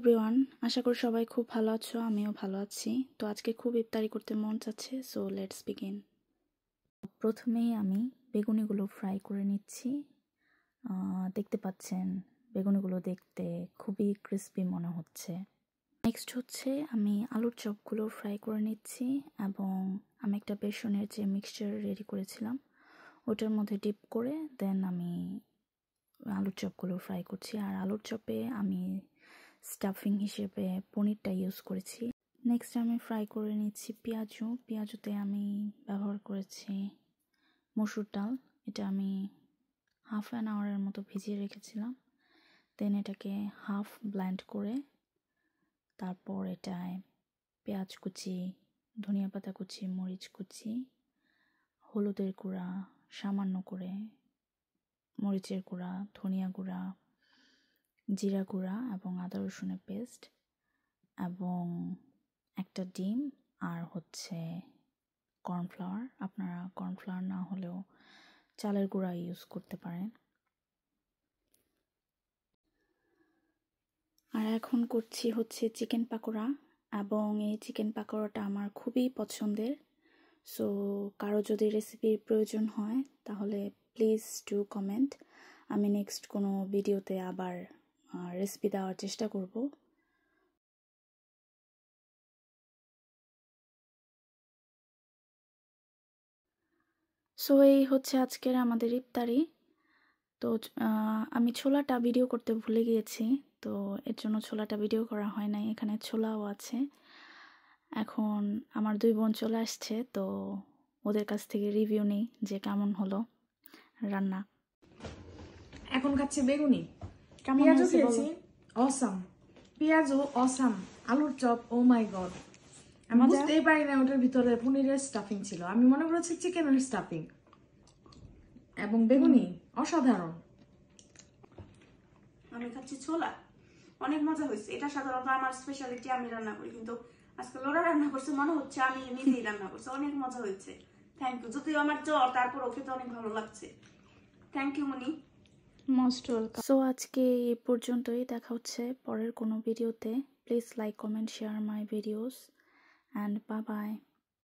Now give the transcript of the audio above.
Everyone, আশা করি সবাই খুব ভালো আছো। আমিও ভালো আছি। তো আজকে খুব ইফতারি করতে মন চাচ্ছে, সো লেটস বিগিন। প্রথমেই আমি বেগুনিগুলো ফ্রাই করে নিচ্ছি। দেখতে পাচ্ছেন বেগুনিগুলো দেখতে খুবই ক্রিস্পি মনে হচ্ছে। নেক্সট হচ্ছে আমি আলুর চপগুলো ফ্রাই করে নিচ্ছি এবং আমি একটা বেসনের যে মিক্সচার রেডি করেছিলাম ওটার মধ্যে ডিপ করে দেন আমি আলুর চপগুলো ফ্রাই করছি। আর আলুর চপে আমি স্টাফিং হিসেবে পনিরটা ইউজ করেছি। নেক্সট আমি ফ্রাই করে নিচ্ছি পেঁয়াজুতে আমি ব্যবহার করেছি মসুর ডাল। এটা আমি হাফ অ্যান আওয়ারের মতো ভিজিয়ে রেখেছিলাম। দেন এটাকে হাফ ব্লেন্ড করে তারপর এটায় পেঁয়াজ কুচি, ধনিয়া পাতা কুচি, মরিচ কুচি, হলুদের গুঁড়া সামান্য করে, মরিচের গুঁড়া, ধনিয়া গুঁড়া, জিরা গুঁড়া এবং আদা রসুনের পেস্ট এবং একটা ডিম আর হচ্ছে কর্নফ্লাওয়ার। আপনারা কর্নফ্লাওয়ার না হলেও চালের গুঁড়া ইউজ করতে পারেন। আর এখন করছি হচ্ছে চিকেন পাকোড়া এবং এই চিকেন পাকোড়াটা আমার খুবই পছন্দের। সো কারো যদি রেসিপির প্রয়োজন হয় তাহলে প্লিজ ডু কমেন্ট। আমি নেক্সট কোনো ভিডিওতে আবার রেসিপি দেওয়ার চেষ্টা করব। সো এই হচ্ছে আজকের আমাদের ইফতারি। তো আমি ছোলাটা ভিডিও করতে ভুলে গিয়েছি, তো এর জন্য ছোলাটা ভিডিও করা হয় নাই। এখানে ছোলাও আছে। এখন আমার 2 বোন চলে আসছে, তো ওদের কাছ থেকে রিভিউ নেই যে কেমন হলো রান্না। এখন খাচ্ছে বেগুনি, কেমন পেঁয়াজও হয়েছে বলো? খেয়েছি, অসাম। পেঁয়াজও অসাম। আলুর চপ, ও মাই গড, আমি মজা? বুঝতেই পারি না ওটার ভিতরে পনিরের স্টাফিং ছিল। আমি মনে করেছি চিকেনের স্টাফিং। এবং বেগুনি অসাধারণ। আমি খাচ্ছি ছোলা, অনেক মজা হয়েছে। এটা সাধারণত আমার স্পেশালিটি, আমি রান্না করি, কিন্তু আজকে লোরা রান্না করছে, মনে হচ্ছে আমি নিজেই রান্না করছি। অনেক মজা হয়েছে, থ্যাংক ইউ। যদিও আমার জ্বর, তারপর ওকে তো অনেক ভালো লাগছে। Thank you Moni, most welcome. So আজকে এই পর্যন্তই, দেখা হচ্ছে পরের কোনো ভিডিওতে। Please like, comment, share my videos and bye by.